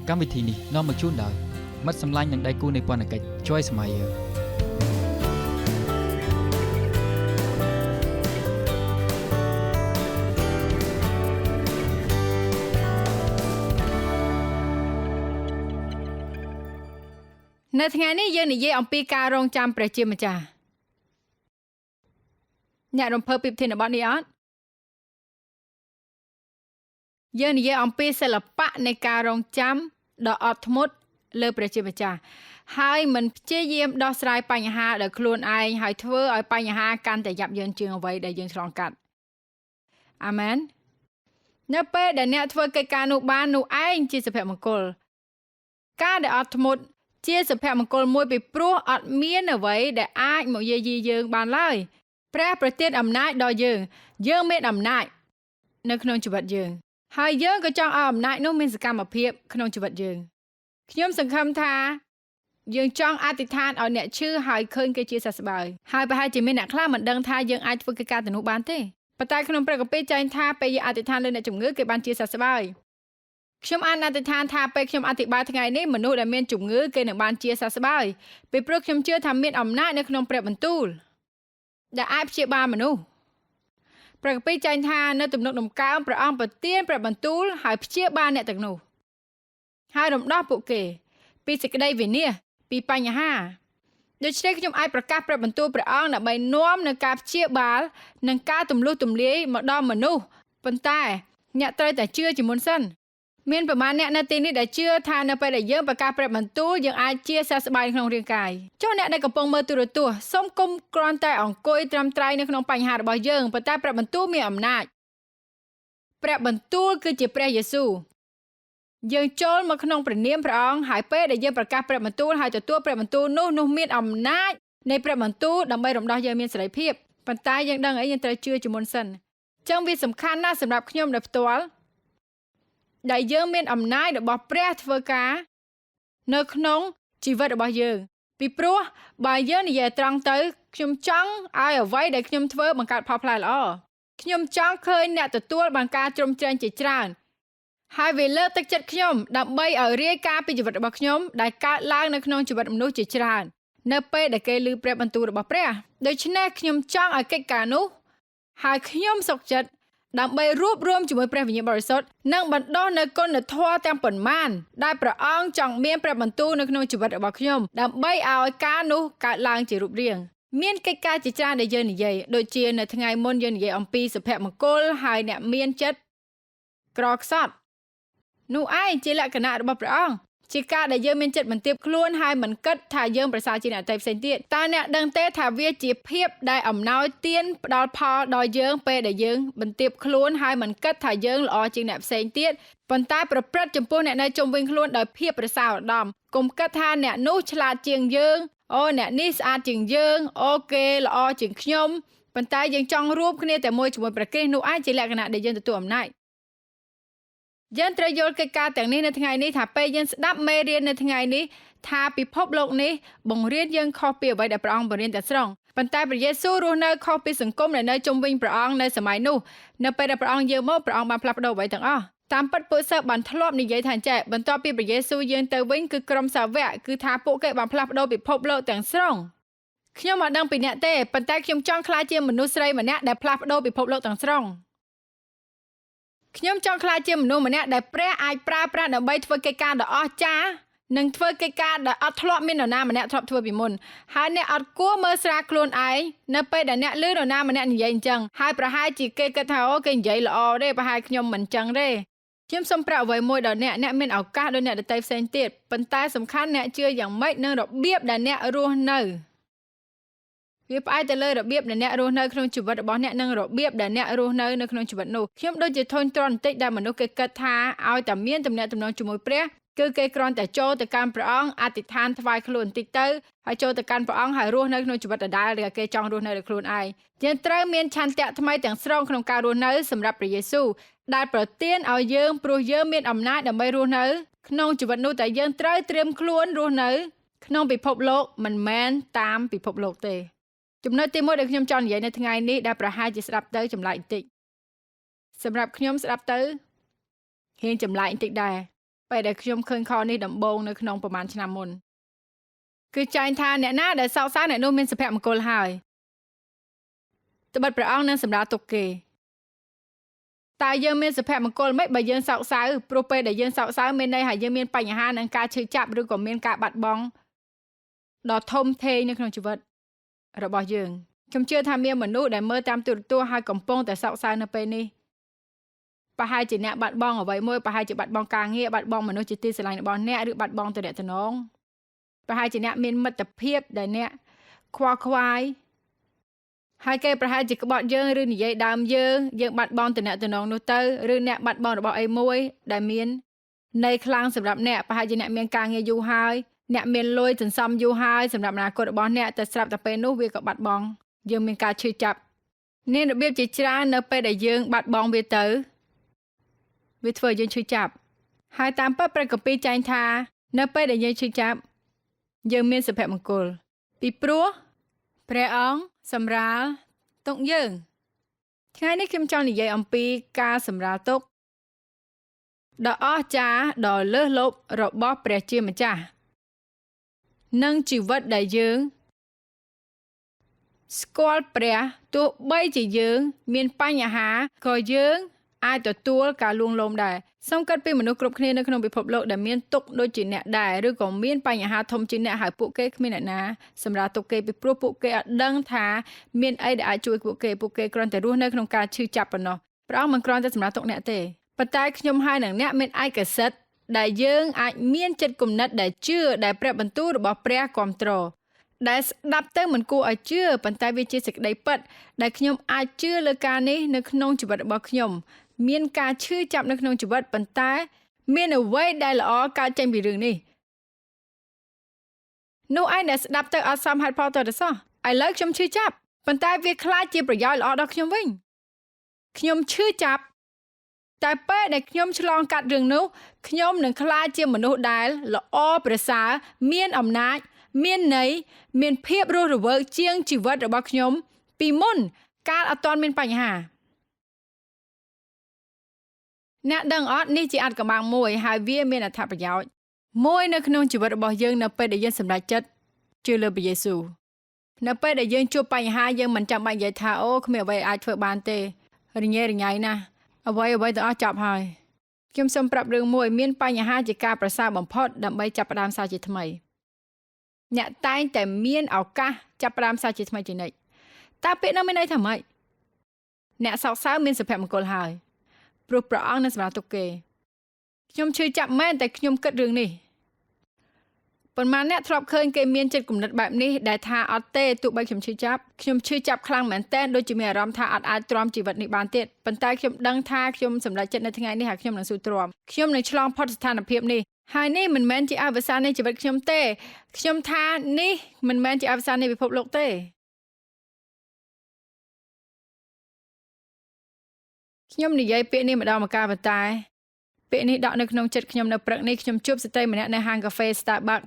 កម្មវិធីនេះនាំមកជូនដោយមិត្តសម្លាញ់និងដៃគូនៃពន្ធកិច្ច Joy Smile នៅថ្ងៃនេះយើងនិយាយអំពីការរងចាំព្រះជាម្ចាស់អ្នករំភើបពីប្រធានបទនេះអត់យើងនិយាយអំពីសិល្បៈនៃការរងចាំដ៏អត់ធ្មត់លើព្រះជាម្ចាស់ហើយមិនព្យាយាមដោះស្រាយបញ្ហាដោយខ្លួនឯងហើយធ្វើឲ្យបញ្ហាកាន់តែយ៉ាប់យ៉ឺនជាងអ្វីដែលយើងឆ្លងកាត់អាមែននៅពេលដែលអ្នកធ្វើកិច្ចការនោះបាននោះឯងជាសុភមង្គលការដែលអត់ធ្មត់ជាសុភមង្គលមួយពីព្រោះអត់មានអ្វីដែលអាចមកយាយីយើងបានឡើយព្រះប្រទានអំណាចដល់យើងមានអំណាចនៅក្នុងជីវិតយើងហើយយើងក៏ចង់ឲ្យអំណាចនោះមានសកម្មភាពក្នុងជីវិតយើងខ្ញុំសង្ឃឹមថាយើងចង់អធិដ្ឋានឲ្យអ្នកឈឺហើយឃើញគេជាសះស្បើយហើយប្រហែលជាមានអ្នកខ្លះមិនដឹងថាយើងអាចធ្វើកិច្ចការទាំងនោះបានទេប៉ុន្តែក្នុងព្រះគម្ពីរចែងថាពេលយើងអធិដ្ឋានលើអ្នកជំងឺគេបានជាសះស្បើយខ្ញុំអធិដ្ឋានថាពេលខ្ញុំអធិប្បាយថ្ងៃនេះមនុស្សដែលមានជំងឺគេនឹងបានជាសះស្បើយពីព្រោះខ្ញុំជឿថាមានអំណាចនៅក្នុងព្រះបន្ទូលដែលអាចព្យាបាលមនុស្សព្រះគម្ពីរចែងថានៅទំនុកដំកើងព្រះអង្គប្រទានព្រះបន្ទូលហើយព្យាបាលអ្នកទាំងនោះហើយរំដោះពួកគេពីសេចក្តីវិនាសពីបញ្ហាដូច្នេះខ្ញុំអាចប្រកាសព្រះបន្ទូលព្រះអង្គដើម្បីនាំនៅការព្យាបាលនិងការទម្លុះទម្លាយមកដល់មនុស្សប៉ុន្តែអ្នកត្រូវតែជឿជាមុនសិនមានប្រមាណអ្នកនៅទីនេះដែលជឿថានៅពេលដែលយើងប្រកាសព្រះបន្ទូលយើងអាចជាសះស្បើយក្នុងរាងកាយចុះអ្នកដែលកំពុងមើលទូរទស្សន៍សូមគុំគ្រាន់តែអង្គុយត្រាំត្រៃនៅក្នុងបញ្ហារបស់យើងប៉ុន្តែព្រះបន្ទូលមានអំណាចព្រះបន្ទូលគឺជាព្រះយេស៊ូវយើងចូលមកក្នុងព្រះនាមព្រះអង្គហើយពេលដែលយើងប្រកាសព្រះបន្ទូលហើយទទួលព្រះបន្ទូលនោះមានអំណាចនៃព្រះបន្ទូលដើម្បីរំដោះយើងមានសេរីភាពប៉ុន្តែយើងដឹងអីយើងត្រូវជឿជាមុនសិនអញ្ចឹងវាសំខាន់ណាស់សម្រាប់ខ្ញុំដោយផ្ទាល់ដែលយើងមានអំណាចរបស់ព្រះធ្វើការនៅក្នុងជីវិតរបស់យើងពីព្រោះបើយើងនិយាយត្រង់ទៅខ្ញុំចង់ឲ្យអ្វីដែលខ្ញុំធ្វើបង្កើតផលផ្លែល្អខ្ញុំចង់ឃើញអ្នកទទួលបានការជ្រោមជ្រែងជាច្រើនហើយវាលើកទឹកចិត្តខ្ញុំដើម្បីឲ្យរាយការណ៍ពីជីវិតរបស់ខ្ញុំដែលកើតឡើងនៅក្នុងជីវិតមនុស្សជាច្រើននៅពេលដែលគេឮព្រះបន្ទូលរបស់ព្រះដូច្នេះខ្ញុំចង់ឲ្យកិច្ចការនោះហើយខ្ញុំសុខចិត្តដើម្បីរួបរวมជាមួយព្រះវិញ្ញាណបរិសុទ្ធនិងបណ្ដុះនៅគុណធម៌ទាំងប៉ុន្មានដែលព្រះអង្គចង់មានព្រះបន្ទូលនៅក្នុងជីវិតរបស់ខ្ញុំដើម្បីឲ្យការនោះកើតឡើងជារូបរាងមានកិច្ចការជាច្រើនដែលយើងនិយាយដូចជានៅថ្ងៃមុនយើងនិយាយអំពីសុភមង្គលហើយអ្នកមានចិត្តក្រខ្សត់នោះឯងជាលក្ខណៈរបស់ព្រះអង្គជាការដែលយើងមានចិត្តបន្ទាបខ្លួនហើយមិនគិតថាយើងប្រសើរជាងអ្នកដទៃផ្សេងទៀតតើអ្នកដឹងទេថាវាជាភាពដែលអំណោយទានផ្ដល់ផលដល់យើងពេលដែលយើងបន្ទាបខ្លួនហើយមិនគិតថាយើងល្អជាងអ្នកផ្សេងទៀតប៉ុន្តែប្រព្រឹត្តចំពោះអ្នកនៅជុំវិញខ្លួនដោយភាពប្រសើរឧត្តមកុំគិតថាអ្នកនោះឆ្លាតជាងយើងអូអ្នកនេះស្អាតជាងយើងអូគេល្អជាងខ្ញុំប៉ុន្តែយើងចង់រួបគ្នាតែមួយជាមួយព្រះគ្រីស្ទនោះឯងជាលក្ខណៈដែលយើងទទួលអំណាចយើងត្រូវយល់កិច្ចការទាំងនេះនៅថ្ងៃនេះថាពេលយើងស្ដាប់មេរៀននៅថ្ងៃនេះថាពិភពលោកនេះបង្រៀនយើងខុសពីអ្វីដែលព្រះអង្គបង្រៀនតែស្រុងប៉ុន្តែព្រះយេស៊ូវរស់នៅខុសពីសង្គមដែលនៅជុំវិញព្រះអង្គនៅសម័យនោះនៅពេលដែលព្រះអង្គយាងមកព្រះអង្គបានផ្លាស់ប្ដូរអ្វីទាំងអស់តាមពិតពួកសិស្សបានធ្លាប់និយាយថាចេះបន្ទាប់ពីព្រះយេស៊ូវយាងទៅវិញគឺក្រុមសាវកគឺថាពួកគេបានផ្លាស់ប្ដូរពិភពលោកទាំងស្រុងខ្ញុំមិនដឹងពីអ្នកទេប៉ុន្តែខ្ញុំចង់ក្លាយជាមនុស្សស្រីម្នាក់ដែលផ្លាស់ប្ដូរពិភពលោកទាំងស្រុងខ្ញុំចង់ក្លាយជាមនុស្សម្នាក់ដែលព្រះអាចប្រើប្រាស់ដើម្បីធ្វើកិច្ចការដ៏អស្ចារ្យនិងធ្វើកិច្ចការដែលអត់ធ្លាប់មាននរណាម្នាក់ធ្លាប់ធ្វើពីមុនហើយអ្នកអត់គួរមើលស្រាលខ្លួនឯងនៅពេលដែលអ្នកឮនរណាម្នាក់និយាយអញ្ចឹងហើយប្រហែលជាគេគិតថាអូគេនិយាយល្អទេប្រហែលខ្ញុំមិនអញ្ចឹងទេខ្ញុំសូមប្រាប់អ្វីមួយដល់អ្នកមានឱកាសដូចអ្នកដទៃផ្សេងទៀតប៉ុន្តែសំខាន់អ្នកជឿយ៉ាងម៉េចនឹងរបៀបដែលអ្នករស់នៅវាផ្អែកទៅលើរបៀបដែលអ្នករស់នៅក្នុងជីវិតរបស់អ្នកនិងរបៀបដែលអ្នករស់នៅក្នុងជីវិតនោះខ្ញុំដូចជាធុញទ្រាន់បន្តិចដែលមនុស្សគេគិតថាឲ្យតែមានទំនាក់ទំនងជាមួយព្រះគឺគេគ្រាន់តែចូលទៅកាន់ព្រះអង្គអធិដ្ឋានថ្វាយខ្លួនបន្តិចទៅហើយចូលទៅកាន់ព្រះអង្គហើយរស់នៅក្នុងជីវិតដដែលដែលគេចង់រស់នៅដោយខ្លួនឯងយើងត្រូវមានឆន្ទៈថ្មីទាំងស្រុងក្នុងការរស់នៅសម្រាប់ព្រះយេស៊ូវដែលប្រទានឲ្យយើងព្រោះយើងមានអំណាចដើម្បីរស់នៅក្នុងជីវិតនោះតែយើងត្រូវត្រៀមខ្លួនរស់នៅក្នុងពិភពលោកមិនមែនតាមពិភពលោកទេចំណុចទី1ដែលខ្ញុំចង់និយាយនៅថ្ងៃនេះដែលប្រហែលជាស្ដាប់ទៅចម្លែកបន្តិចសម្រាប់ខ្ញុំស្ដាប់ទៅរៀងចម្លែកបន្តិចដែរ ពេលដែលខ្ញុំឃើញខនេះដំបូងនៅក្នុងប្រហែលឆ្នាំមុនគឺចែងថាអ្នកណាដែលសោកសៅអ្នកនោះមានសុភមង្គលហើយត្បិតព្រះអង្គនឹងសម្រាប់ទុកគេតើយើងមានសុភមង្គលមិនបើយើងសោកសៅព្រោះពេលដែលយើងសោកសៅមានន័យថាយើងមានបញ្ហានឹងការឈឺចាប់ឬក៏មានការបាត់បង់ដ៏ធំធេងនៅក្នុងជីវិតរបស់យើងខ្ញុំជឿថាមានមនុស្សដែលមើលតាមទូរទស្សន៍ហើយកំពុងតែសោកសៅនៅពេលនេះប្រហែលជាអ្នកបាត់បង់អ្វីមួយប្រហែលជាបាត់បង់ការងារបាត់បង់មនុស្សជាទីស្រឡាញ់របស់អ្នកឬបាត់បង់ទំនាក់ទំនងប្រហែលជាអ្នកមានមិត្តភាពដែលអ្នកខ្វល់ខ្វាយហើយគេប្រហែលជាក្បត់យើងឬនិយាយដើមយើងបាត់បង់ទំនាក់ទំនងនោះទៅឬអ្នកបាត់បង់របស់អីមួយដែលមានន័យខ្លាំងសម្រាប់អ្នកប្រហែលជាអ្នកមានការងារយូរហើយអ្នកមានលុយសន្សំយូរហើយសម្រាប់អនាគតរបស់អ្នកតែស្រាប់តែពេលនោះវាក៏បាត់បង់យើងមានការឈឺចាប់មានរបៀបជាច្រើននៅពេលដែលយើងបាត់បង់វាទៅវាធ្វើឲ្យយើងឈឺចាប់ហើយតាមពិតព្រះគម្ពីរចែងថានៅពេលដែលយើងឈឺចាប់យើងមានសុភមង្គលពីព្រោះព្រះអង្គសម្រាលទុកយើងថ្ងៃនេះខ្ញុំចង់និយាយអំពីការសម្រាលទុកដ៏អស្ចារ្យដ៏លើសលប់របស់ព្រះជាម្ចាស់និងជីវិតដែលយើងស្គាល់ព្រះទោះបីជាយើងមានបញ្ហាក៏យើងអាចទទួលការលួងលោមដែរសូមគិតពីមនុស្សគ្រប់គ្នានៅក្នុងពិភពលោកដែលមានទុក្ខដូចជាអ្នកដែរឬក៏មានបញ្ហាធំជាងអ្នកហើយពួកគេគ្មានអ្នកណាសម្រាប់ទុកគេពីព្រោះពួកគេអត់ដឹងថាមានអីដែលអាចជួយពួកគេគ្រាន់តែរស់នៅក្នុងការឈឺចាប់ប៉ុណ្ណោះព្រះអង្គមិនគ្រាន់តែសម្រាប់ទុកអ្នកទេប៉ុន្តែខ្ញុំហើយនឹងអ្នកមានឯកសិទ្ធិដែលយើងអាចមានចិត្តគំនិតដែលជឿដែលព្រះបន្ទូលរបស់ព្រះគ្រប់គ្រងដែលស្ដាប់ទៅមិនគួរឲ្យជឿប៉ុន្តែវាជាសេចក្តីពិតដែលខ្ញុំអាចជឿលើការនេះនៅក្នុងជីវិតរបស់ខ្ញុំមានការឈឺចាប់នៅក្នុងជីវិតប៉ុន្តែមានអ្វីដែលល្អកើតចេញពីរឿងនេះនោះឯងដែលស្ដាប់ទៅអត់សមហេតុផលទៅសោះឥឡូវខ្ញុំឈឺចាប់ប៉ុន្តែវាខ្លាចជាប្រយោជន៍ល្អដល់ខ្ញុំវិញខ្ញុំឈឺចាប់តែពេលដែលខ្ញុំឆ្លងកាត់រឿងនោះខ្ញុំនឹងក្លាយជាមនុស្សដែលល្អប្រសើរមានអំណាចមានន័យមានភាពរស់រវើកជាងជីវិតរបស់ខ្ញុំពីមុនកាលអត់ទាន់មានបញ្ហាអ្នកដឹងអត់នេះជាអត្ថកម្បាំងមួយហើយវាមានអត្ថប្រយោជន៍មួយនៅក្នុងជីវិតរបស់យើងនៅពេលដែលយើងសម្រេចចិត្តជឿលើព្រះយេស៊ូវនៅពេលដែលយើងជួបបញ្ហាយើងមិនចាំបាច់និយាយថាអូគ្មានអ្វីអាចធ្វើបានទេរញ៉េរញ៉ៃណាស់អ្វីទាំងអស់ចប់ហើយខ្ញុំសូមប្រាប់រឿងមួយមានបញ្ហាជាការប្រសើរបំផុតដើម្បីចាប់ផ្ដើមសារជាថ្មីអ្នកតែងតែមានឱកាសចាប់ផ្ដើមសារជាថ្មីជានិច្ចតើពាក្យនោះមានន័យថាម៉េចអ្នកសោកសៅមានសុភមង្គលហើយព្រោះព្រះអង្គនឹងសម្រាប់ទុកគេខ្ញុំឈឺចាប់មែនតែខ្ញុំគិតរឿងនេះប៉ុន្មានអ្នកធ្លាប់ឃើញគេមានចិត្តគំនិតបែបនេះដែលថាអត់ទេទោះបីខ្ញុំឈឺចាប់ខ្លាំងមែនទែនដូចជាមានអារម្មណ៍ថាអត់អាចទ្រាំជីវិតនេះបានទៀតប៉ុន្តែខ្ញុំដឹងថាខ្ញុំសម្រេចចិត្តនៅថ្ងៃនេះហើយខ្ញុំនឹងស៊ូទ្រាំខ្ញុំនឹងឆ្លងផុតស្ថានភាពនេះហើយនេះមិនមែនជាអវសាននៃជីវិតខ្ញុំទេខ្ញុំថានេះមិនមែនជាអវសាននៃពិភពលោកទេខ្ញុំនិយាយពាក្យនេះម្ដងម្កាលប៉ុន្តែពាក្យនេះដកនៅក្នុងចិត្តខ្ញុំនៅព្រឹកនេះខ្ញុំជួបស្ត្រីម្នាក់នៅហាងកាហ្វេ Starbucks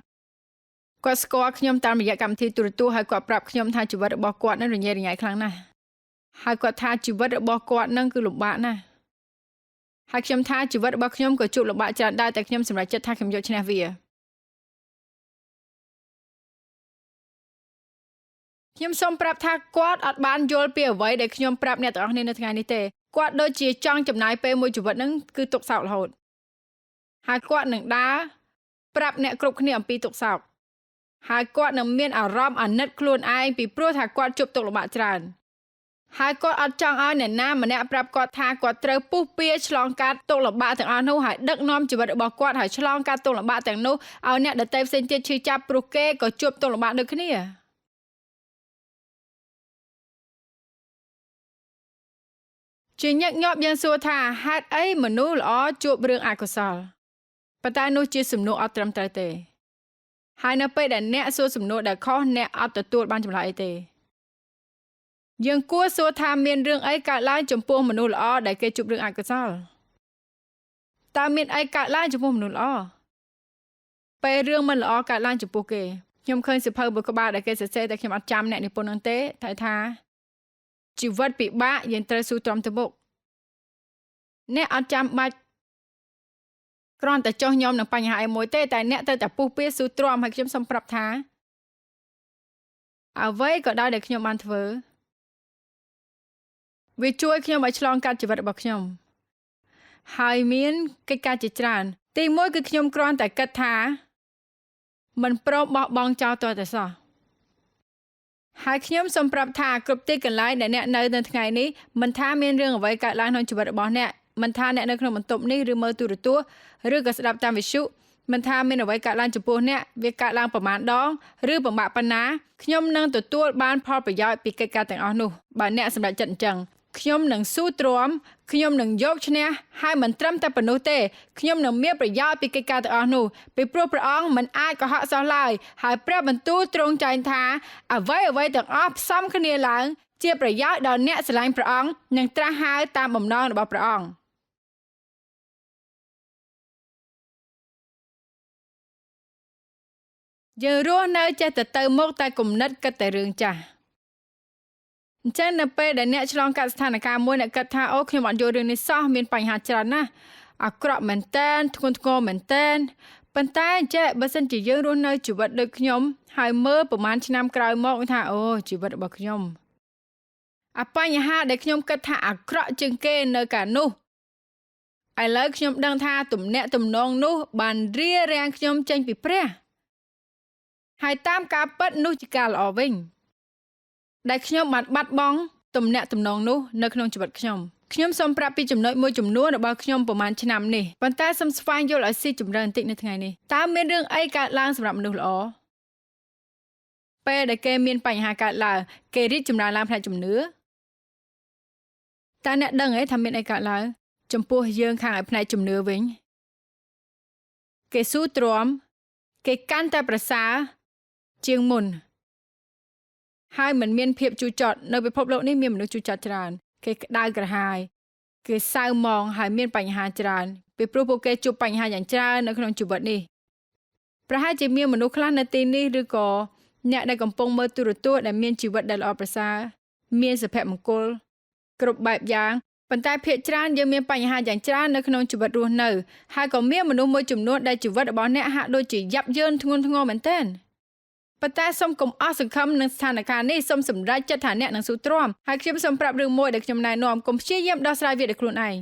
គាត់ស្គាល់ខ្ញុំតាមរយៈកម្មវិធីទូរទស្សន៍ហើយគាត់ប្រាប់ខ្ញុំថាជីវិតរបស់គាត់នឹងរញ៉េរញ៉ៃខ្លាំងណាស់ហើយគាត់ថាជីវិតរបស់គាត់នឹងគឺលំបាកណាស់ហើយខ្ញុំថាជីវិតរបស់ខ្ញុំក៏ជួបលំបាកច្រើនដែរតែខ្ញុំសម្រេចចិត្តថាខ្ញុំយកឈ្នះវាខ្ញុំសូមប្រាប់ថាគាត់អត់បានយល់ពីអ្វីដែលខ្ញុំប្រាប់អ្នកទាំងអស់គ្នានៅថ្ងៃនេះទេគាត់ដូចជាចង់ចំណាយពេលមួយជីវិតហ្នឹងគឺទុកសោករហូតហើយគាត់នឹងដើរប្រាប់អ្នកគ្រប់គ្នាអំពីទុកសោកហើយគាត់នឹងមានអារម្មណ៍អាណិតខ្លួនឯងពីព្រោះថាគាត់ជួបទុកលំបាកច្រើនហើយគាត់អត់ចង់ឲ្យអ្នកណាម្នាក់ប្រាប់គាត់ថាគាត់ត្រូវពុះពៀឆ្លងកាត់ទុកលំបាកទាំងអស់នោះហើយដឹកនាំជីវិតរបស់គាត់ហើយឆ្លងកាត់ទុកលំបាកទាំងនោះឲ្យអ្នកដទៃផ្សេងទៀតឈឺចាប់ព្រោះគេក៏ជួបទុកលំបាកដូចគ្នាជាញឹកញាប់យើងសួរថាហេតុអីមនុស្សល្អជួបរឿងអកុសលប៉ុន្តែនោះជាសំណួរអត់ត្រឹមត្រូវទេហើយនៅពេលដែលអ្នកសួរសំណួរដែលខុសអ្នកអត់ទទួលបានចម្លើយអីទេយើងគួរសួរថាមានរឿងអីកើតឡើងចំពោះមនុស្សល្អដែលគេជួបរឿងអកុសលតើមានអីកើតឡើងចំពោះមនុស្សល្អពេលរឿងមិនល្អកើតឡើងចំពោះគេខ្ញុំឃើញសៀវភៅមួយក្បាលដែលគេសរសេរតែខ្ញុំអត់ចាំអ្នកនិពន្ធនោះទេថាជីវិតពិបាកយើងត្រូវស៊ូទ្រាំទៅមុខអ្នកអត់ចាំបាច់ គ្រាន់តែចោះខ្ញុំនឹងបញ្ហាឯមួយទេតែអ្នកទៅតែពុះពៀស៊ូទ្រាំឲ្យខ្ញុំសូមប្រាប់ថាអ្វីក៏ដោយដែលខ្ញុំបានធ្វើវាជួយខ្ញុំឲ្យឆ្លងកាត់ជីវិតរបស់ខ្ញុំហើយមានកិច្ចការជាច្រើនទីមួយគឺខ្ញុំគ្រាន់តែគិតថាមិនព្រមបោះបង់ចោលទាល់តែសោះហើយខ្ញុំសូមប្រាប់ថាគ្រប់ទីកន្លែងដែលអ្នកនៅថ្ងៃនេះមិនថាមានរឿងអ្វីកើតឡើងក្នុងជីវិតរបស់អ្នកមិនថាអ្នកនៅក្នុងបន្ទប់នេះឬមើលទូរទស្សន៍ឬក៏ស្ដាប់តាមវិទ្យុមិនថាមានអ្វីកើតឡើងចំពោះអ្នកវាកើតឡើងប្រមាណដងឬពិបាកប៉ុណ្ណាខ្ញុំនឹងទទួលបានផលប្រយោជន៍ពីកិច្ចការទាំងអស់នោះបើអ្នកសម្រេចចិត្តអញ្ចឹងខ្ញុំនឹងស៊ូទ្រាំខ្ញុំនឹងយកឈ្នះហើយមិនត្រឹមតែប៉ុណ្ណោះទេខ្ញុំនឹងមានប្រយោជន៍ពីកិច្ចការទាំងអស់នោះពីព្រោះព្រះអង្គមិនអាចកុហកសោះឡើយហើយព្រះបន្ទូលទ្រង់ចែងថាអ្វីទាំងអស់ផ្សំគ្នាឡើងជាប្រយោជន៍ដល់អ្នកស្រឡាញ់ព្រះអង្គនិងត្រាស់ហៅតាមបំណងរបស់ព្រះអង្គយើងរស់នៅចេះតែទៅមុខតែគំនិតគិតតែរឿងចាស់អញ្ចឹងនៅពេលដែលអ្នកឆ្លងកាត់ស្ថានភាពមួយអ្នកគិតថាអូខ្ញុំអត់យល់រឿងនេះសោះមានបញ្ហាច្រើនណាស់អាក្រក់មែនតើធ្ងន់ធ្ងរមែនតើប៉ុន្តែចេះបើសិនជាយើងរស់នៅជីវិតដូចខ្ញុំហើយមើលប្រហែលឆ្នាំក្រោយមកថាអូជីវិតរបស់ខ្ញុំអាបញ្ហាដែលខ្ញុំគិតថាអាក្រក់ជាងគេនៅកាលនោះឥឡូវខ្ញុំដឹងថាទំនាក់ទំនងនោះបានរារាំងខ្ញុំចេញពីព្រះហើយតាមការពិតនោះជាការល្អវិញដែលខ្ញុំបានបាត់បង់ទំនាក់ទំនងនោះនៅក្នុងជីវិតខ្ញុំសូមប្រាប់ពីចំណុចមួយចំនួនរបស់ខ្ញុំប្រហែលឆ្នាំនេះប៉ុន្តែសូមស្វែងយល់ឲ្យស៊ីជម្រៅបន្តិចនៅថ្ងៃនេះតើមានរឿងអីកើតឡើងសម្រាប់មនុស្សល្អពេលដែលគេមានបញ្ហាកើតឡើងគេរីកចម្រើនឡើងផ្នែកជំនឿតើអ្នកដឹងទេថាមានអីកើតឡើងចំពោះយើងខាងឲ្យផ្នែកជំនឿវិញគេស៊ូទ្រាំគេកាន់តែប្រសើរជាងមុនហើយមិនមានភាពជូរចត់នៅពិភពលោកនេះមានមនុស្សជូរចត់ច្រើនគេក្តៅក្រហាយគេសៅហ្មងហើយមានបញ្ហាច្រើនពីព្រោះពួកគេជួបបញ្ហាយ៉ាងច្រើននៅក្នុងជីវិតនេះប្រហែលជាមានមនុស្សខ្លះនៅទីនេះឬក៏អ្នកដែលកំពុងមើលទូរទស្សន៍ដែលមានជីវិតដែលល្អប្រសើរមានសុភមង្គលគ្រប់បែបយ៉ាងប៉ុន្តែភាគច្រើនយើងមានបញ្ហាយ៉ាងច្រើននៅក្នុងជីវិតរស់នៅហើយក៏មានមនុស្សមួយចំនួនដែលជីវិតរបស់អ្នកហាក់ដូចជាយ៉ាប់យ៉ឺនធ្ងន់ធ្ងរមែនទែនប៉ុន្តែសូមកុំអស់សង្ឃឹមនឹងស្ថានភាពនេះសូមសម្រេចចិត្តថាអ្នកនឹងស៊ូទ្រាំហើយខ្ញុំសូមប្រាប់រឿងមួយដែលខ្ញុំណែនាំកុំព្យាយាមដោះស្រាយវាដោយខ្លួនឯង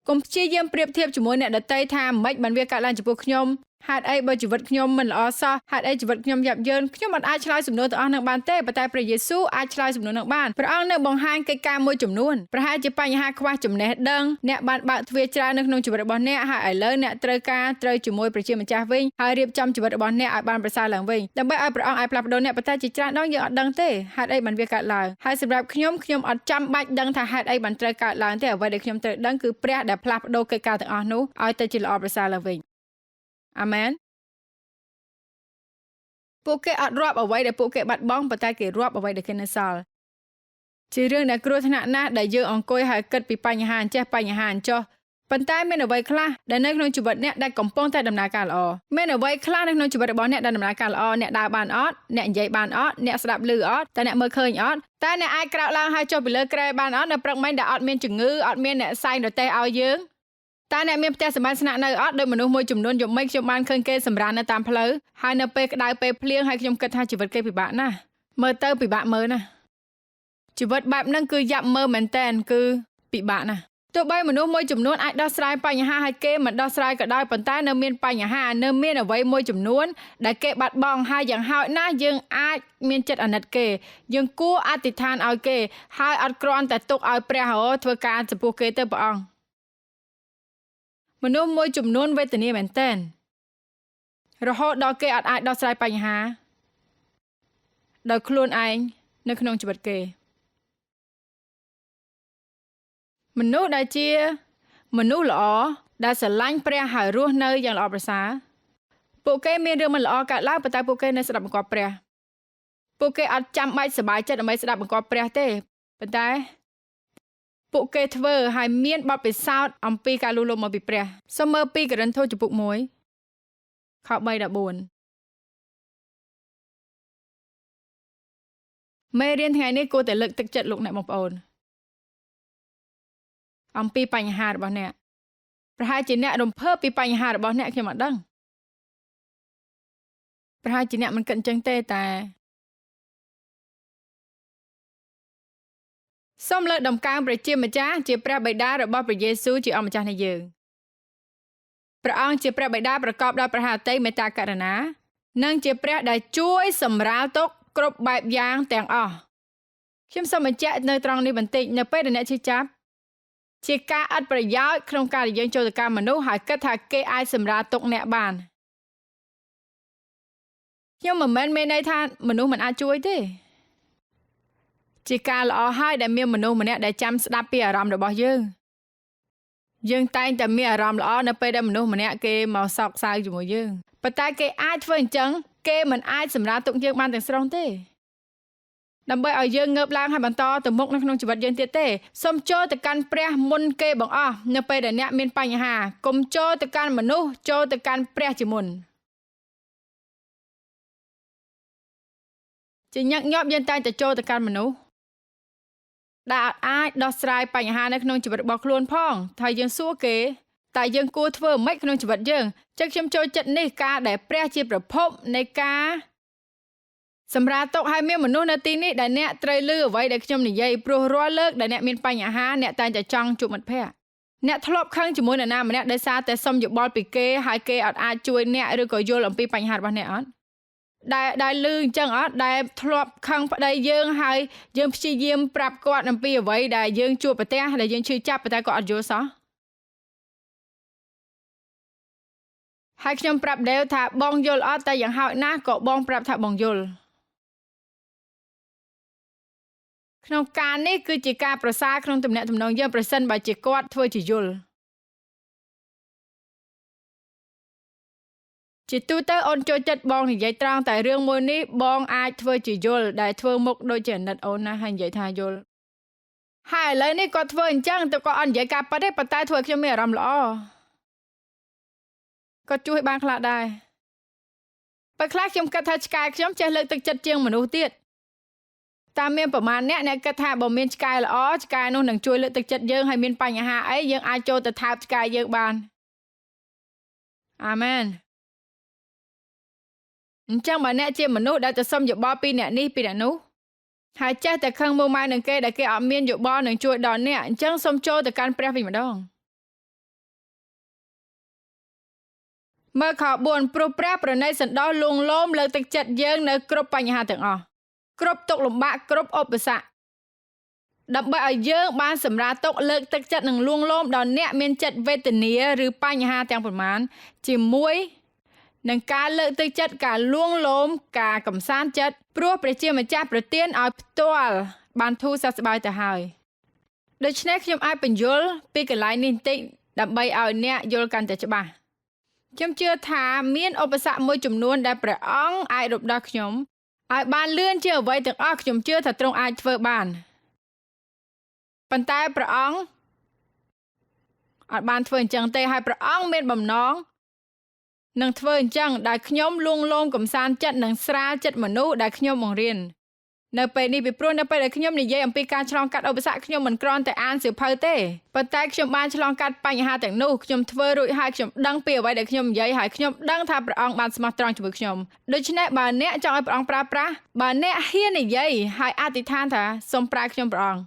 កុំព្យាយាមប្រៀបធៀបជាមួយអ្នកដទៃថាមិនបានវាកើតឡើងចំពោះខ្ញុំហេតុអីបើជីវិតខ្ញុំមិនល្អសោះហេតុអីជីវិតខ្ញុំយ៉ាប់យ៉ឺនខ្ញុំមិនអាចឆ្លើយសំណួរទាំងអស់នឹងបានទេប៉ុន្តែព្រះយេស៊ូវអាចឆ្លើយសំណួរនឹងបានព្រះអង្គនៅបង្ហាញកិច្ចការមួយចំនួនប្រហែលជាបញ្ហាខ្វះចំណេះដឹងអ្នកបានបើកទ្វារច្រើននៅក្នុងជីវិតរបស់អ្នកហើយឥឡូវអ្នកត្រូវជាមួយព្រះជាម្ចាស់វិញហើយរៀបចំជីវិតរបស់អ្នកឲ្យបានប្រសើរឡើងវិញដើម្បីឲ្យព្រះអង្គអាចផ្លាស់ប្ដូរអ្នកប៉ុន្តែជាច្រើនដងយើងអត់ដឹងទេហេតុអីបានវាកើតឡើងហើយសម្រាប់ខ្ញុំអត់ចាំបាច់ដឹងថាហេតុអីបានត្រូវកើតឡើងទេអ្វីដែលខ្ញុំត្រូវដឹងគឺព្រះដែលផ្លាស់ប្ដូរកិច្ចការទាំងអស់នោះឲ្យទៅជាល្អប្រសើរឡើងវិញអាមែនពួកគេអត់រាប់អ្វីដែលពួកគេបាត់បង់ប៉ុន្តែគេរាប់អ្វីដែលគេនៅសល់ជារឿងដែលគ្រោះថ្នាក់ណាស់ដែលយើងអង្គុយហើយគិតពីបញ្ហាអញ្ចេះបញ្ហាអញ្ចោះប៉ុន្តែមានអ្វីខ្លះដែលនៅក្នុងជីវិតអ្នកដែលកំពុងតែដំណើរការល្អមានអ្វីខ្លះនៅក្នុងជីវិតរបស់អ្នកដែលដំណើរការល្អអ្នកដើរបានអត់អ្នកនិយាយបានអត់អ្នកស្ដាប់ឮអត់តើអ្នកមើលឃើញអត់តើអ្នកអាចក្រោកឡើងហើយចុះពីលើគ្រែបានអត់នៅព្រឹកមិញដែលអត់មានជំងឺអត់មានអ្នកសែងរទេះឲ្យយើងតើអ្នកមានផ្ទះសម្បែងស្នាក់នៅអត់ដោយមនុស្សមួយចំនួនយប់មិញខ្ញុំបានឃើញគេសម្រាននៅតាមផ្លូវហើយនៅពេលក្តៅពេលភ្លៀងហើយខ្ញុំគិតថាជីវិតគេពិបាកណាស់មើលទៅពិបាកមើលណាស់ជីវិតបែបហ្នឹងគឺយ៉ាប់មើលមែនតើគឺពិបាកណាស់ទោះបីមនុស្សមួយចំនួនអាចដោះស្រាយបញ្ហាឲ្យគេមិនដោះស្រាយក៏ដោយប៉ុន្តែនៅមានបញ្ហានៅមានអ្វីមួយចំនួនដែលគេបាត់បង់ហើយយ៉ាងហោចណាស់យើងអាចមានចិត្តអាណិតគេយើងគួរអធិដ្ឋានឲ្យគេហើយអត់គ្រាន់តែទុកឲ្យព្រះធ្វើការចំពោះគេទៅព្រះអង្គមនុស្សមួយចំនួនវេទនាមែនទែនរហូតដល់គេអត់អាចដោះស្រាយបញ្ហាដោយខ្លួនឯងនៅក្នុងជីវិតគេមនុស្សដែលជាមនុស្សល្អដែលស្រឡាញ់ព្រះហើយរស់នៅយ៉ាងល្អប្រសើរពួកគេមានរឿងមិនល្អកើតឡើងប៉ុន្តែពួកគេនៅស្ដាប់បង្គាប់ព្រះពួកគេអត់ចាំបាច់សប្បាយចិត្តដើម្បីស្ដាប់បង្គាប់ព្រះទេប៉ុន្តែពួកគេធ្វើឲ្យមានបទពិសោធន៍អំពីការលូតលាស់មកពីព្រះសូមមើល2កូរិនថូសចំពុក1ខ3-14មេរៀនថ្ងៃនេះគួរតែលើកទឹកចិត្តលោកអ្នកបងប្អូនអំពីបញ្ហារបស់អ្នក ប្រហែលជាអ្នករំភើបពីបញ្ហារបស់អ្នកខ្ញុំអត់ដឹងប្រហែលជាអ្នកមិនគិតអញ្ចឹងទេតែសូមលើកដំកើងព្រះជាម្ចាស់ជាព្រះបិតារបស់ព្រះយេស៊ូវជាអម្ចាស់នៃយើងព្រះអង្គជាព្រះបិតាប្រកបដោយព្រះហឫទ័យមេត្តាករុណានិងជាព្រះដែលជួយសម្រាលទុក្ខគ្រប់បែបយ៉ាងទាំងអស់ខ្ញុំសូមបញ្ជាក់នៅត្រង់នេះបន្តិចនៅពេលដែលអ្នកឈឺចាប់ជាការឥតប្រយោជន៍ក្នុងការដែលយើងចូលទៅកាន់មនុស្សហើយគិតថាគេអាចសម្រាលទុក្ខអ្នកបានខ្ញុំមិនមែនមានន័យថាមនុស្សមិនអាចជួយទេជាការល្អហើយដែលមានមនុស្សម្នាក់ដែលចាំស្ដាប់ពីអារម្មណ៍របស់យើងតែងតែមានអារម្មណ៍ល្អនៅពេលដែលមនុស្សម្នាក់គេមកសោកសៅជាមួយយើងប៉ុន្តែគេអាចធ្វើអញ្ចឹងគេមិនអាចសម្រាលទុក្ខយើងបានទាំងស្រុងទេដើម្បីឲ្យយើងងើបឡើងហើយបន្តទៅមុខនៅក្នុងជីវិតយើងទៀតទេសូមចូលទៅកាន់ព្រះមុនគេបង្អស់នៅពេលដែលអ្នកមានបញ្ហាកុំចូលទៅកាន់មនុស្សចូលទៅកាន់ព្រះជាមុនជាញឹកញាប់យើងតែងតែចូលទៅកាន់មនុស្សដែលអាចដោះស្រាយបញ្ហានៅក្នុងជីវិតរបស់ខ្លួនផងថាយើងសួរគេតែយើងគួរធ្វើម៉េចក្នុងជីវិតយើងចឹងខ្ញុំចូលចិត្តនេះការដែលព្រះជាប្រភពនៃការសម្រាប់ទុកឲ្យមានមនុស្សនៅទីនេះដែលអ្នកត្រូវលឺអ្វីដែលខ្ញុំនិយាយព្រោះរាល់លើកដែលអ្នកមានបញ្ហាអ្នកតែងតែចង់ជួបមិត្តភក្តិអ្នកធ្លាប់ខឹងជាមួយនរណាម្នាក់ដោយសារតែសុំយោបល់ពីគេហើយគេអត់អាចជួយអ្នកឬក៏យល់អំពីបញ្ហារបស់អ្នកអត់ដែលលឺអញ្ចឹងអត់ដែលធ្លាប់ខឹងប្តីយើងហើយយើងព្យាយាមប្រាប់គាត់អំពីអ្វីដែលយើងជួបប្រទះដែលយើងឈឺចាប់ប៉ុន្តែគាត់អត់យល់សោះហើយខ្ញុំប្រាប់ដេវថាបងយល់អត់តែយ៉ាងហោចណាស់ក៏បងប្រាប់ថាបងយល់ក្នុងការនេះគឺជាការប្រសើរក្នុងទំនាក់ទំនងយើងប្រសិនបើជាគាត់ធ្វើជាយល់ជាទូទៅអូនចូលចិត្តបងនិយាយត្រង់តែរឿងមួយនេះបងអាចធ្វើជាយល់ដែលធ្វើមុខដូចជាអាណិតអូនណាហើយនិយាយថាយល់ហើយឥឡូវនេះគាត់ធ្វើអញ្ចឹងទៅគាត់អត់និយាយការប៉ັດទេប៉ុន្តែធ្វើឲ្យខ្ញុំមានអារម្មណ៍ល្អគាត់ជួយបានខ្លះដែរពេលខ្លះខ្ញុំគិតថាឆ្កែខ្ញុំចេះលើកទឹកចិត្តជាងមនុស្សទៀតតាមមានប្រមាណអ្នកគិតថាបើមានឆ្កែល្អឆ្កែនោះនឹងជួយលើកទឹកចិត្តយើងហើយមានបញ្ហាអីយើងអាចចូលទៅថើបឆ្កែយើងបានអាមែនអញ្ចឹងបើអ្នកជាមនុស្សដែលទៅសុំយោបល់ពីអ្នកនេះពីអ្នកនោះហើយចេះតែខឹងមួម៉ៅនឹងគេដែលគេអត់មានយោបល់នឹងជួយដល់អ្នកអញ្ចឹងសូមចូលទៅកាន់ព្រះវិញម្ដងមើលខ4ព្រោះព្រះប្រណីសន្តោសលួងលោមលើកទឹកចិត្តយើងនៅគ្រប់បញ្ហាទាំងអស់គ្រប់ទុក្ខលំបាកគ្រប់ឧបសគ្គដើម្បីឲ្យយើងបានសម្រាលទុក្ខលើកទឹកចិត្តនិងលួងលោមដល់អ្នកមានចិត្តវេទនាឬបញ្ហាទាំងប៉ុន្មានជាមួយនឹងការលើកទឹកចិត្តការលួងលោមការកំសាន្តចិត្តព្រោះព្រះជាម្ចាស់ប្រទានឲ្យផ្ទាល់បានធូរសះស្បើយទៅហើយដូច្នេះខ្ញុំអាចបញ្យល់ពីកន្លែងនេះបន្តិចដើម្បីឲ្យអ្នកយល់កាន់តែច្បាស់ខ្ញុំជឿថាមានឧបសគ្គមួយចំនួនដែលព្រះអង្គអាចរំដោះខ្ញុំឲ្យបានលឿនជាអ្វីទាំងអស់ខ្ញុំជឿថាទ្រង់អាចធ្វើបានប៉ុន្តែព្រះអង្គអត់បានធ្វើអញ្ចឹងទេហើយព្រះអង្គមានបំណងនឹងធ្វើអញ្ចឹងដែលខ្ញុំលួងលោមកំសាន្តចិត្តនិងស្រាលចិត្តមនុស្សដែលខ្ញុំបង្រៀននៅពេលនេះពីព្រោះនៅពេលដែលខ្ញុំនិយាយអំពីការឆ្លងកាត់ឧបសគ្គខ្ញុំមិនគ្រាន់តែអានសៀវភៅទេប៉ុន្តែខ្ញុំបានឆ្លងកាត់បញ្ហាទាំងនោះខ្ញុំធ្វើរួចហើយខ្ញុំដឹងពីអ្វីដែលខ្ញុំនិយាយហើយខ្ញុំដឹងថាព្រះអង្គបានស្មោះត្រង់ជាមួយខ្ញុំដូច្នេះបើអ្នកចង់ឲ្យព្រះអង្គប្រើប្រាស់បើអ្នកហ៊ាននិយាយហើយអធិដ្ឋានថាសូមប្រើខ្ញុំព្រះអង្គ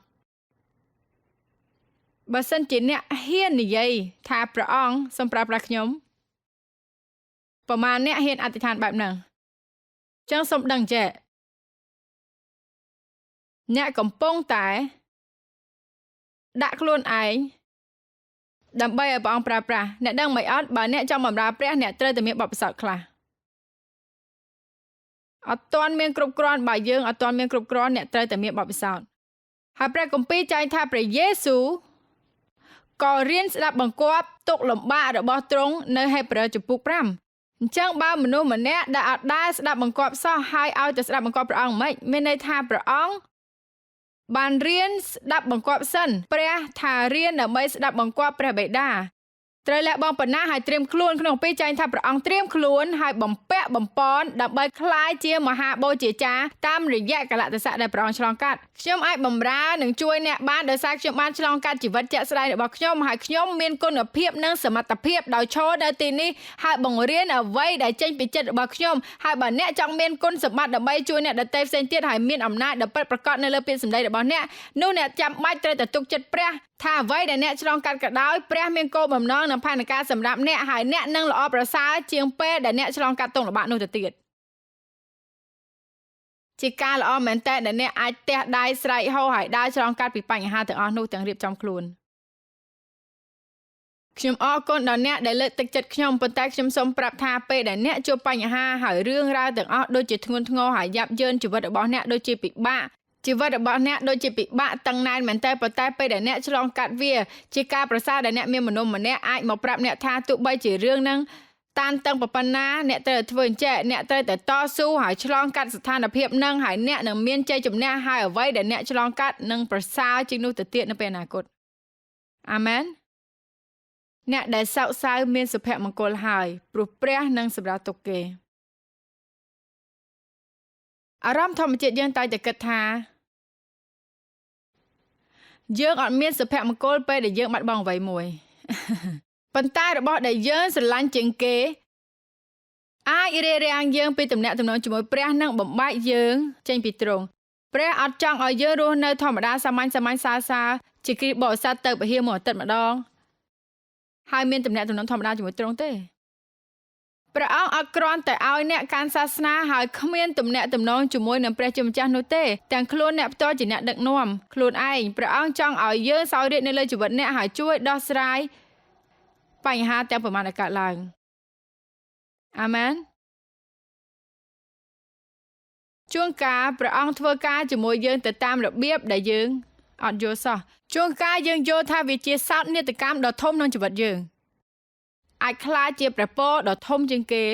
បើសិនជាអ្នកហ៊ាននិយាយថាព្រះអង្គសូមប្រើប្រាស់ខ្ញុំប្រហែលអ្នកហ៊ានអធិដ្ឋានបែបហ្នឹងចឹងសូមដឹងចេះអ្នកកំពុងតែដាក់ខ្លួនឯងដើម្បីឲ្យព្រះអង្គប្រើប្រាស់អ្នកដឹងមិនអត់បើអ្នកចង់បម្រើព្រះអ្នកត្រូវតែមានបទពិសោធន៍ខ្លះអត់ទាន់មានគ្រប់គ្រាន់បើយើងអត់ទាន់មានគ្រប់គ្រាន់អ្នកត្រូវតែមានបទពិសោធន៍ហើយព្រះគម្ពីរចែងថាព្រះយេស៊ូវក៏រៀនស្ដាប់បង្គាប់ទុក្ខលំបាករបស់ទ្រង់នៅហេព្រើរចំពុក5អញ្ចឹងបើមនុស្សម្នាក់ដែលអត់ដែលស្ដាប់បង្គាប់សោះហើយឲ្យទៅស្ដាប់បង្គាប់ព្រះអង្គមិនមានន័យថាព្រះអង្គបានរៀនស្ដាប់បង្គាប់សិនព្រះថារៀនដើម្បីស្ដាប់បង្គាប់ព្រះបិតា ត្រូវលះបង់ប៉ុណ្ណាហើយត្រៀមខ្លួនក្នុងពេលចែងថាព្រះអង្គត្រៀមខ្លួនហើយបំពាក់បំពន់ដើម្បីក្លាយជាមហាបូជាចារ្យតាមរយៈកលៈទេសៈដែលព្រះអង្គឆ្លងកាត់ខ្ញុំអាចបម្រើនិងជួយអ្នកបានដោយសារខ្ញុំបានឆ្លងកាត់ជីវិតជាក់ស្ដែងរបស់ខ្ញុំហើយខ្ញុំមានគុណភាពនិងសមត្ថភាពដោយឈរនៅទីនេះហើយបង្រៀនអ្វីដែលចេញពីចិត្តរបស់ខ្ញុំហើយបើអ្នកចង់មានគុណសម្បត្តិដើម្បីជួយអ្នកដទៃផ្សេងទៀតហើយមានអំណាចដ៏ពិតប្រាកដនៅលើពាក្យសម្ដីរបស់អ្នកនោះអ្នកចាំបាច់ត្រូវតែទុកចិត្តព្រះថាអ្វីដែលអ្នកឆ្លងកាត់ក៏ដោយព្រះមានគោលបំណងនិងផែនការសម្រាប់អ្នកហើយអ្នកនឹងល្អប្រសើរជាងពេលដែលអ្នកឆ្លងកាត់ទងលំបាកនោះទៅទៀតជាការល្អមែនតើដែលអ្នកអាចទះដៃស្រែកហូរហើយដើរឆ្លងកាត់ពីបញ្ហាទាំងអស់នោះទាំងរៀបចំខ្លួនខ្ញុំអរគុណដល់អ្នកដែលលើកទឹកចិត្តខ្ញុំប៉ុន្តែខ្ញុំសូមប្រាប់ថាពេលដែលអ្នកជួបបញ្ហាហើយរឿងរ៉ាវទាំងអស់ដូចជាធ្ងន់ធ្ងរហើយយ៉ាប់យ៉ឺនជីវិតរបស់អ្នកដូចជាពិបាកជីវិតរបស់អ្នកដូចជាពិបាកតឹងណែនមែនតើប៉ុន្តែពេលដែលអ្នកឆ្លងកាត់វាជាការប្រសើរដែលអ្នកមានមនុស្សម្នាក់អាចមកប្រាប់អ្នកថាទោះបីជារឿងហ្នឹងតានតឹងប៉ុណ្ណាអ្នកត្រូវធ្វើអញ្ចឹងអ្នកត្រូវតែតស៊ូហើយឆ្លងកាត់ស្ថានភាពហ្នឹងហើយអ្នកនឹងមានជ័យជំនះហើយអ្វីដែលអ្នកឆ្លងកាត់នឹងប្រសើរជាងនោះទៅទៀតនៅពេលអនាគតអាមែនអ្នកដែលសោកសៅមានសុភមង្គលហើយព្រោះព្រះនឹងសម្រាប់ទុកគេអារម្មណ៍ធម្មជាតិយើងតែគិតថាយើងអត់មានសុភមង្គលពេលដែលយើងបាត់បង់អ្វីមួយប៉ុន្តែរបស់ដែលយើងស្រឡាញ់ជាងគេអាចរារាំងយើងពីទំនាក់ទំនងជាមួយព្រះនិងបំបែកយើងចេញពីទ្រង់ព្រះអត់ចង់ឲ្យយើងរស់នៅធម្មតាសាមញ្ញសើសើរជាគ្រីស្ទបរិស័ទទៅពហិមួយអាទិត្យម្ដងហើយមានទំនាក់ទំនងធម្មតាជាមួយទ្រង់ទេព្រះអង្គអត់គ្រាន់តែឲ្យអ្នកកាន់សាសនាហើយគ្មានទំនាក់ទំនងជាមួយនឹងព្រះជាម្ចាស់នោះទេទាំងខ្លួនអ្នកផ្ទាល់ជាអ្នកដឹកនាំខ្លួនឯងព្រះអង្គចង់ឲ្យយើងសោយរាជ្យនៅលើជីវិតអ្នកហើយជួយដោះស្រាយបញ្ហាទាំងប្រមាណដែលកើតឡើងអាមែនជួនកាលព្រះអង្គធ្វើការជាមួយយើងទៅតាមរបៀបដែលយើងអត់យល់សោះជួនកាលយើងយល់ថាវាជាសោកនាដកម្មដ៏ធំក្នុងជីវិតយើងអាចក្លាយជាព្រះពរដ៏ធំជាងគេ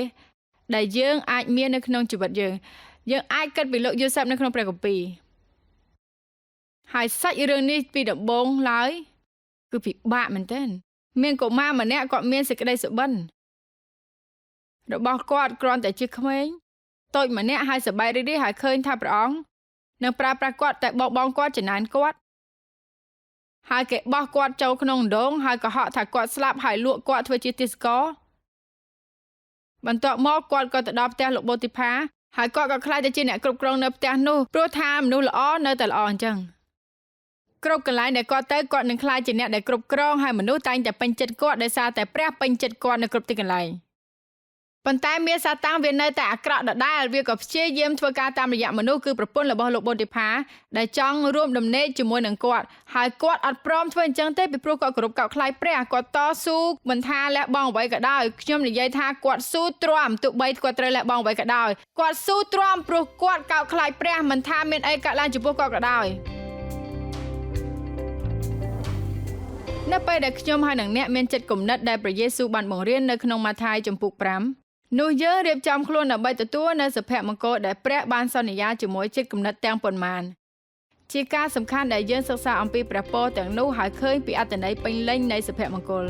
ដែលយើងអាចមាននៅក្នុងជីវិតយើងអាចគិតពីលោកយូសាបនៅក្នុងព្រះគម្ពីរហើយសាច់រឿងនេះពីដំបូងឡើយគឺពិបាកមែនទែនមានកុមារម្នាក់គាត់មានសេចក្តីសុបិនរបស់គាត់គ្រាន់តែជាក្មេងតូចម្នាក់ហើយសប្បាយរីករាយហើយឃើញថាព្រះអង្គនឹងប្រើប្រាស់គាត់តែបងគាត់ចំណានគាត់ហើយគេបោះគាត់ចូលក្នុងដងហើយកុហកថាគាត់ស្លាប់ហើយលក់គាត់ធ្វើជាទាសករបន្ទាប់មកគាត់ក៏ទៅដល់ផ្ទះលោកបូទីផាហើយគាត់ក៏ខ្លាចទៅជាអ្នកគ្រប់គ្រងនៅផ្ទះនោះព្រោះថាមនុស្សល្អនៅតែល្អអញ្ចឹងគ្រប់កន្លែងដែលគាត់ទៅគាត់នឹងខ្លាចជាអ្នកដែលគ្រប់គ្រងហើយមនុស្សតែងតែពេញចិត្តគាត់ដោយសារតែព្រះពេញចិត្តគាត់នៅគ្រប់ទីកន្លែងប៉ុន្តែមានសាតាំងវានៅតែអាក្រក់ដដែលវាក៏ព្យាយាមធ្វើការតាមរយៈមនុស្សគឺប្រពន្ធរបស់លោកបូទីផាដែលចង់រួមដំណេកជាមួយនឹងគាត់ហើយគាត់អត់ព្រមធ្វើអញ្ចឹងទេពីព្រោះគាត់គោរពកោតខ្លាចព្រះគាត់តស៊ូមិនថាលះបង់អ្វីក៏ដោយខ្ញុំនិយាយថាគាត់ស៊ូទ្រាំទោះបីគាត់ត្រូវលះបង់អ្វីក៏ដោយគាត់ស៊ូទ្រាំព្រោះគាត់កោតខ្លាចព្រះមិនថាមានអីកើតឡើងចំពោះគាត់ក៏ដោយនៅពេលដែលខ្ញុំហើយនឹងអ្នកមានចិត្តគំនិតដែលព្រះយេស៊ូវបានបង្រៀននៅក្នុងម៉ាថាយចំពុក5នោះយើងរៀបចំខ្លួនដើម្បីទទួលនៅសុភមង្គលដែលព្រះបានសន្យាជាមួយចិត្តគំនិតទាំងប៉ុន្មានជាការសំខាន់ដែលយើងសិក្សាអំពីព្រះពរទាំងនោះហើយឃើញពីអត្ថន័យពេញលេញនៃសុភមង្គល